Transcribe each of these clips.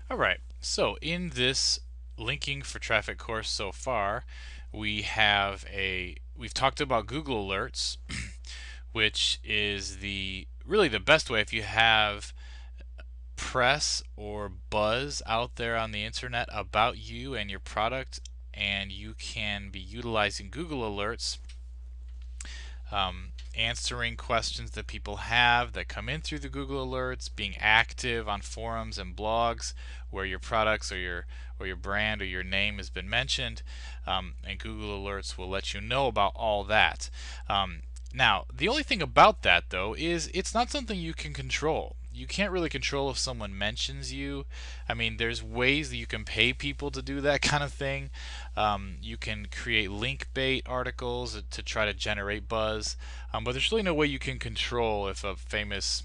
All right, so in this linking for traffic course so far, we've talked about Google Alerts, which is the really the best way if you have press or buzz out there on the internet about you and your product, and you can be utilizing Google Alerts, answering questions that people have that come in through the Google Alerts, being active on forums and blogs where your products or your brand or your name has been mentioned, and Google Alerts will let you know about all that. Now, the only thing about that though is it's not something you can control. You can't really control if someone mentions you. I mean, there's ways that you can pay people to do that kind of thing. You can create link bait articles to try to generate buzz, but there's really no way you can control if a famous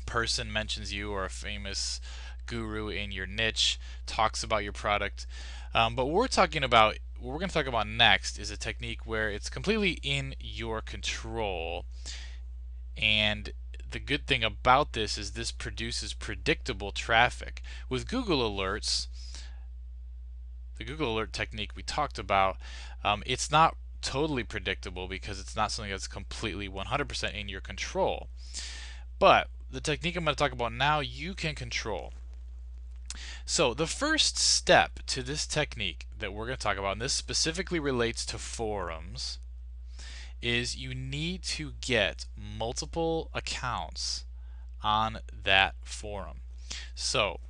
person mentions you or a famous guru in your niche talks about your product. But what we're going to talk about next is a technique where it's completely in your control. And the good thing about this is this produces predictable traffic. With Google Alerts, the Google Alert technique we talked about, it's not totally predictable because it's not something that's completely 100% in your control. But the technique I'm going to talk about now, you can control. So the first step to this technique that we're going to talk about, and this specifically relates to forums, is you need to get multiple accounts on that forum. So,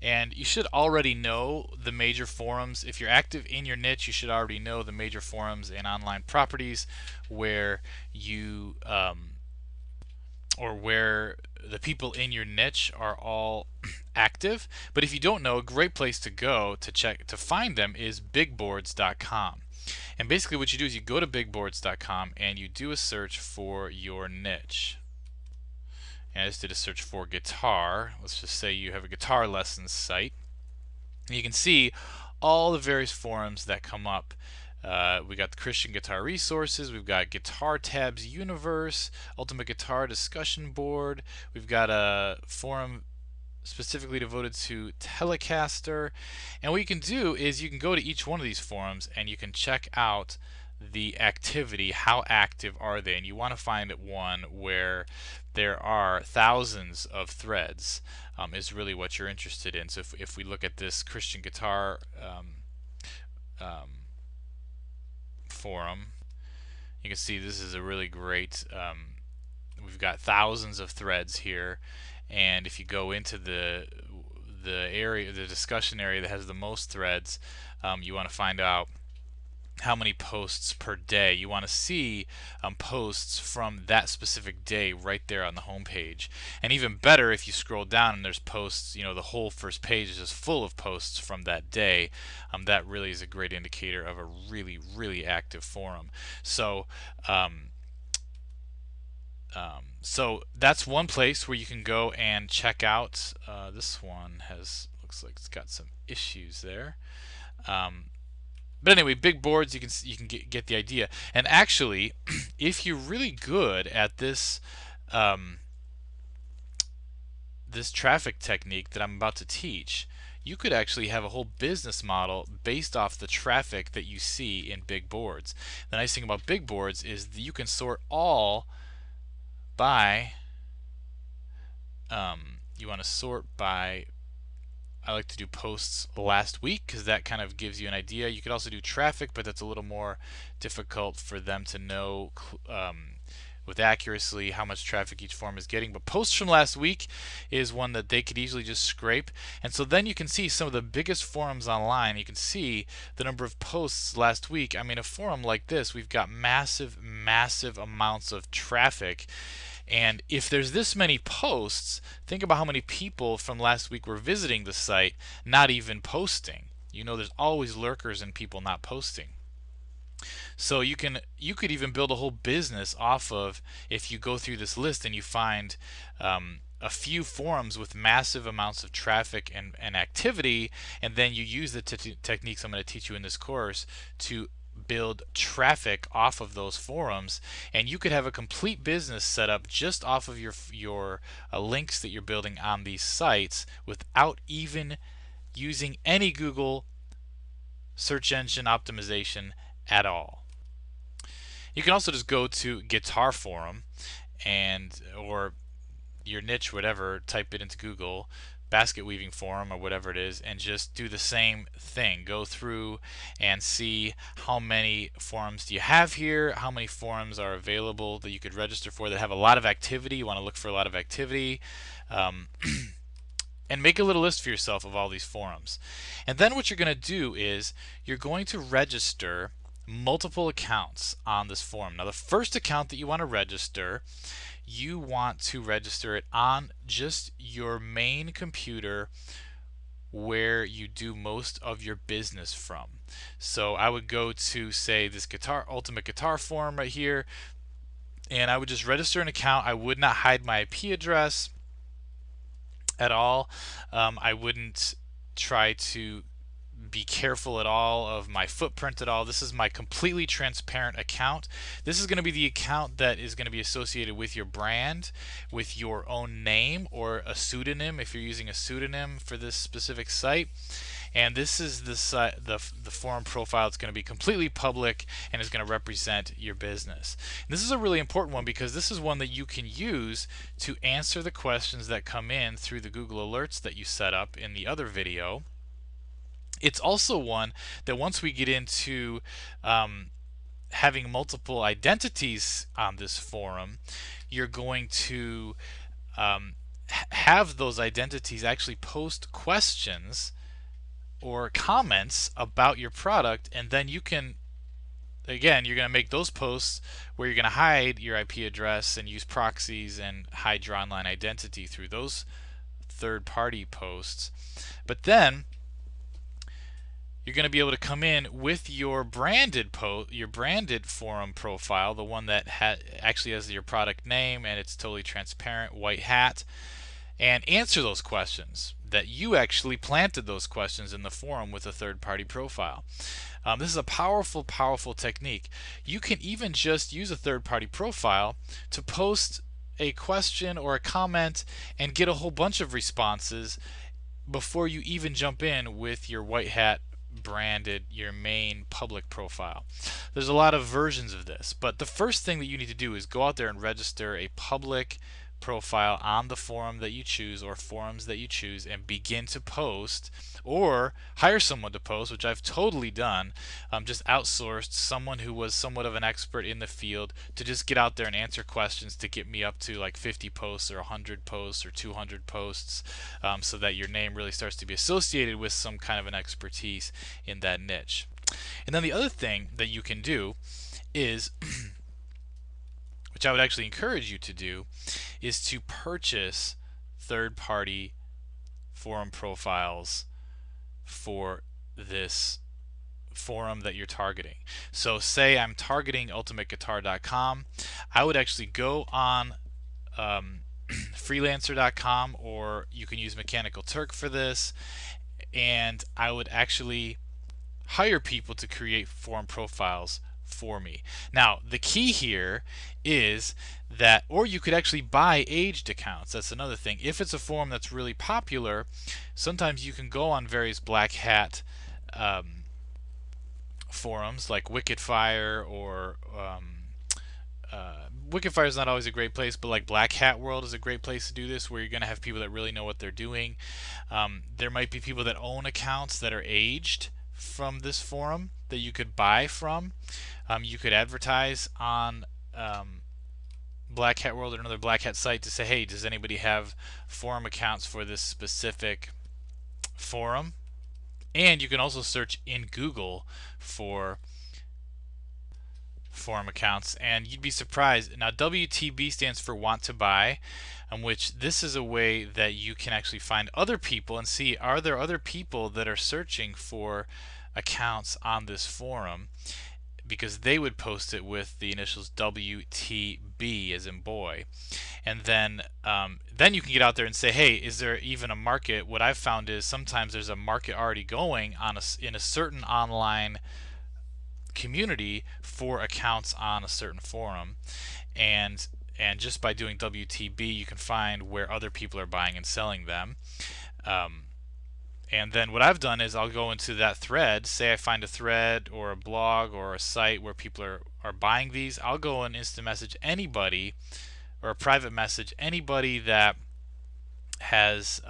and you should already know the major forums. If you're active in your niche, you should already know the major forums and online properties where you or where the people in your niche are all active. But if you don't know, a great place to go to find them is bigboards.com. And basically what you do is you go to bigboards.com and you do a search for your niche. And I just did a search for guitar. Let's just say you have a guitar lessons site. And you can see all the various forums that come up. We got the Christian Guitar Resources, we've got Guitar Tabs Universe, Ultimate Guitar Discussion Board, we've got a forum specifically devoted to Telecaster. And what you can do is you can go to each one of these forums and you can check out the activity, how active are they, and you want to find one where there are thousands of threads, is really what you're interested in. So if we look at this Christian guitar um, forum, you can see this is a really great, we've got thousands of threads here, and if you go into the area, the discussion area that has the most threads, you want to find out how many posts per day. You want to see posts from that specific day right there on the home page. And even better, if you scroll down and there's posts, the whole first page is just full of posts from that day. That really is a great indicator of a really, really active forum. So so that's one place where you can go and check out. This one looks like it's got some issues there. But anyway, big boards, you can get the idea. And actually, if you're really good at this this traffic technique that I'm about to teach, you could actually have a whole business model based off the traffic that you see in big boards. The nice thing about big boards is that you can sort all by you want to sort by, I like to do posts last week because that kind of gives you an idea. You could also do traffic, but that's a little more difficult for them to know with accuracy how much traffic each forum is getting. But posts from last week is one that they could easily just scrape. And so then you can see some of the biggest forums online. You can see the number of posts last week. I mean, a forum like this, we've got massive, massive amounts of traffic. And if there's this many posts, think about how many people from last week were visiting the site, not even posting. There's always lurkers and people not posting. So you could even build a whole business off of, if you go through this list and you find a few forums with massive amounts of traffic and activity, and then you use the techniques I'm going to teach you in this course to build traffic off of those forums, and you could have a complete business set up just off of your links that you're building on these sites without even using any Google search engine optimization at all. You can also just go to Guitar Forum and or your niche, whatever, type it into Google, basket weaving forum or whatever it is, and just do the same thing. Go through and see how many forums do you have here, how many forums are available that you could register for that have a lot of activity. You want to look for a lot of activity. And make a little list for yourself of all these forums. And then what you're going to do is you're going to register multiple accounts on this forum. Now the first account that you want to register, you want to register it on just your main computer where you do most of your business from. So I would go to, say, this Ultimate Guitar Forum right here, and I would just register an account. I would not hide my IP address at all. I wouldn't try to be careful at all of my footprint at all. This is my completely transparent account. This is going to be the account that is going to be associated with your brand, with your own name or a pseudonym if you're using a pseudonym for this specific site. And this is the forum profile. It's going to be completely public and is going to represent your business. And this is a really important one because this is one that you can use to answer the questions that come in through the Google Alerts that you set up in the other video. It's also one that once we get into having multiple identities on this forum, you're going to have those identities actually post questions or comments about your product, and then you can, again, you're going to make those posts where you're going to hide your IP address and use proxies and hide your online identity through those third-party posts. But then you're going to be able to come in with your branded forum profile, the one that actually has your product name and it's totally transparent, white hat, and answer those questions that you actually planted those questions in the forum with a third-party profile. This is a powerful, powerful technique. You can even just use a third-party profile to post a question or a comment and get a whole bunch of responses before you even jump in with your white hat branded, your main public profile. There's a lot of versions of this, but the first thing that you need to do is go out there and register a public profile on the forum that you choose or forums that you choose and begin to post, or hire someone to post, which I've totally done. Just outsourced someone who was somewhat of an expert in the field to just get out there and answer questions to get me up to like 50 posts or 100 posts or 200 posts, so that your name really starts to be associated with some kind of an expertise in that niche. And then the other thing that you can do is which I would actually encourage you to do, is to purchase third-party forum profiles for this forum that you're targeting. So say I'm targeting ultimateguitar.com, I would actually go on freelancer.com, or you can use Mechanical Turk for this, and I would actually hire people to create forum profiles for me. Now the key here is that, or you could actually buy aged accounts. That's another thing. If it's a forum that's really popular, sometimes you can go on various black hat forums like Wickedfire, or Wickedfire is not always a great place, but like Black Hat World is a great place to do this, where you're going to have people that really know what they're doing. There might be people that own accounts that are aged from this forum that you could buy from. You could advertise on Black Hat World or another Black Hat site to say, hey, does anybody have forum accounts for this specific forum? And you can also search in Google for forum accounts, and you'd be surprised. Now WTB stands for want to buy, which this is a way that you can actually find other people and see, are there other people that are searching for accounts on this forum, because they would post it with the initials WTB as in boy. And then you can get out there and say, hey, is there even a market? What I've found is sometimes there's a market already going on in a certain online community for accounts on a certain forum, and just by doing WTB you can find where other people are buying and selling them. And then what I've done is I'll go into that thread. Say I find a thread or a blog or a site where people are buying these. I'll go and instant message anybody, or a private message anybody that has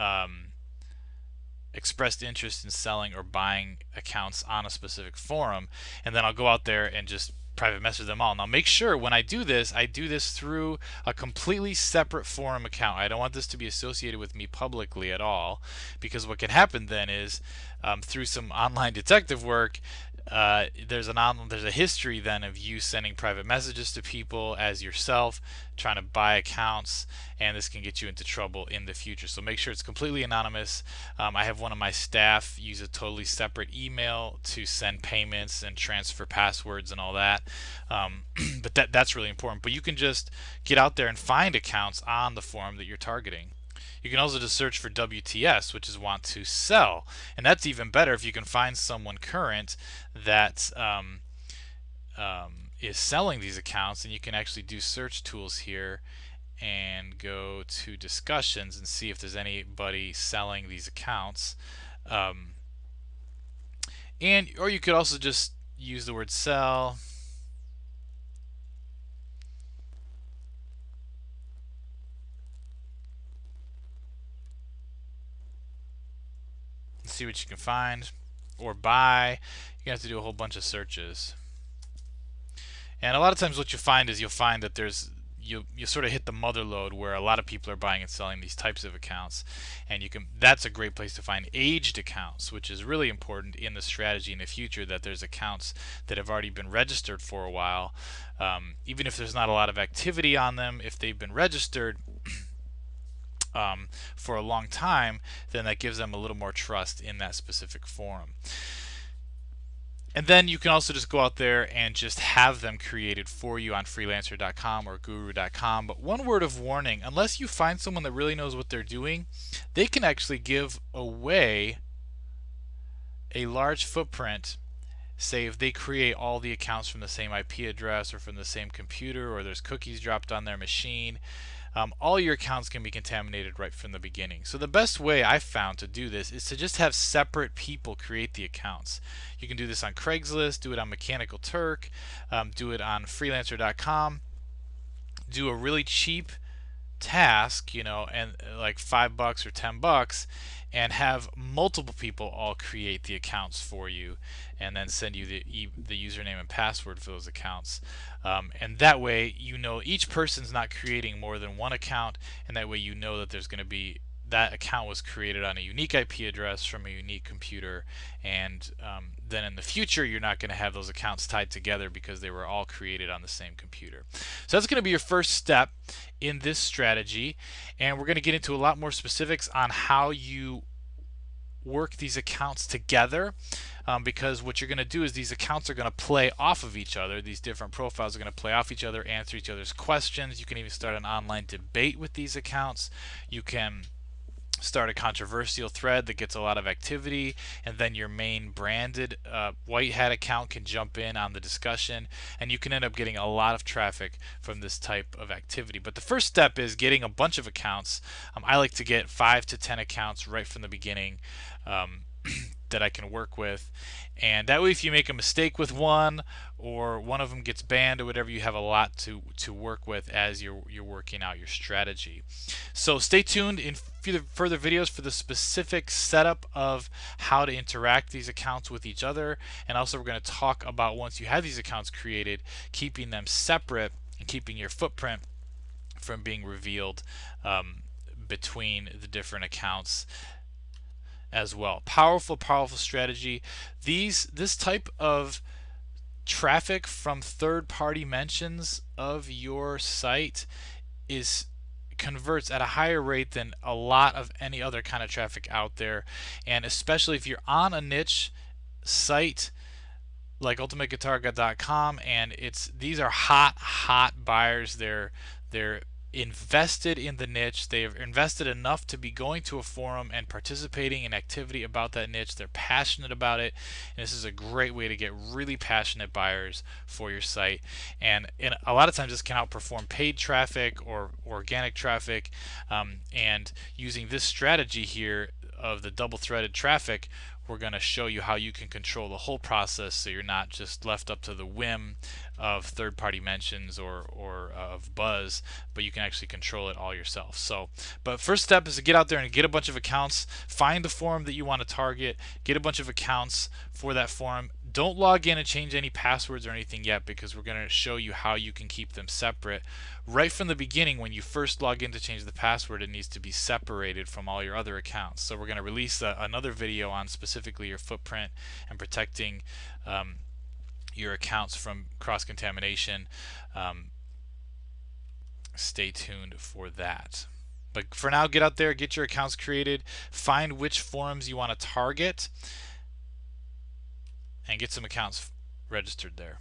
expressed interest in selling or buying accounts on a specific forum, and then I'll go out there and just private message them all. Now make sure when I do this through a completely separate forum account. I don't want this to be associated with me publicly at all, because what can happen then is through some online detective work, there's a history then of you sending private messages to people as yourself trying to buy accounts, and this can get you into trouble in the future. So make sure it's completely anonymous. I have one of my staff use a totally separate email to send payments and transfer passwords and all that. But that's really important. But you can just get out there and find accounts on the forum that you're targeting. You can also just search for WTS, which is want to sell, and that's even better if you can find someone current that is selling these accounts. And you can actually do search tools here and go to discussions and see if there's anybody selling these accounts. Or you could also just use the word sell. See what you can find, or buy. You have to do a whole bunch of searches, and a lot of times what you find is you'll find that you sort of hit the mother lode where a lot of people are buying and selling these types of accounts, and that's a great place to find aged accounts, which is really important in the strategy in the future, that there's accounts that have already been registered for a while. Even if there's not a lot of activity on them, if they've been registered for a long time, then that gives them a little more trust in that specific forum. And then you can also just go out there and just have them created for you on freelancer.com or guru.com. But one word of warning: unless you find someone that really knows what they're doing, they can actually give away a large footprint. Say if they create all the accounts from the same IP address or from the same computer, or there's cookies dropped on their machine, all your accounts can be contaminated right from the beginning. So the best way I've found to do this is to just have separate people create the accounts. You can do this on Craigslist, do it on Mechanical Turk, do it on freelancer.com. Do a really cheap task, and like $5 or $10, and have multiple people all create the accounts for you, and then send you the username and password for those accounts. And that way, each person's not creating more than one account, and that way that there's going to be that account was created on a unique IP address from a unique computer, and then in the future you're not going to have those accounts tied together because they were all created on the same computer. So that's going to be your first step in this strategy, and we're going to get into a lot more specifics on how you work these accounts together, because what you're going to do is these accounts are going to play off of each other. These different profiles are going to play off each other, answer each other's questions. You can even start an online debate with these accounts. You can start a controversial thread that gets a lot of activity, and then your main branded white hat account can jump in on the discussion, and you can end up getting a lot of traffic from this type of activity. But the first step is getting a bunch of accounts. I like to get 5 to 10 accounts right from the beginning that I can work with, and that way if you make a mistake with one, or one of them gets banned or whatever, you have a lot to work with as you're working out your strategy. So stay tuned in further videos for the specific setup of how to interact these accounts with each other, and also we're going to talk about, once you have these accounts created, keeping them separate and keeping your footprint from being revealed between the different accounts as well. Powerful strategy. This type of traffic from third-party mentions of your site converts at a higher rate than a lot of any other kind of traffic out there, and especially if you're on a niche site like ultimateguitar.com, and these are hot buyers. They're invested in the niche. They have invested enough to be going to a forum and participating in activity about that niche. They're passionate about it, and this is a great way to get really passionate buyers for your site. And a lot of times this can outperform paid traffic or organic traffic. And using this strategy here of the double-threaded traffic, we're going to show you how you can control the whole process so you're not just left up to the whim of third-party mentions or of buzz, but you can actually control it all yourself. So, but first step is to get out there and get a bunch of accounts, find the forum that you want to target, get a bunch of accounts for that forum. Don't log in and change any passwords or anything yet, because we're going to show you how you can keep them separate. Right from the beginning, when you first log in to change the password, it needs to be separated from all your other accounts. So we're going to release another video on specifically your footprint and protecting your accounts from cross-contamination. Stay tuned for that. But for now, get out there, get your accounts created, find which forums you want to target, and get some accounts registered there.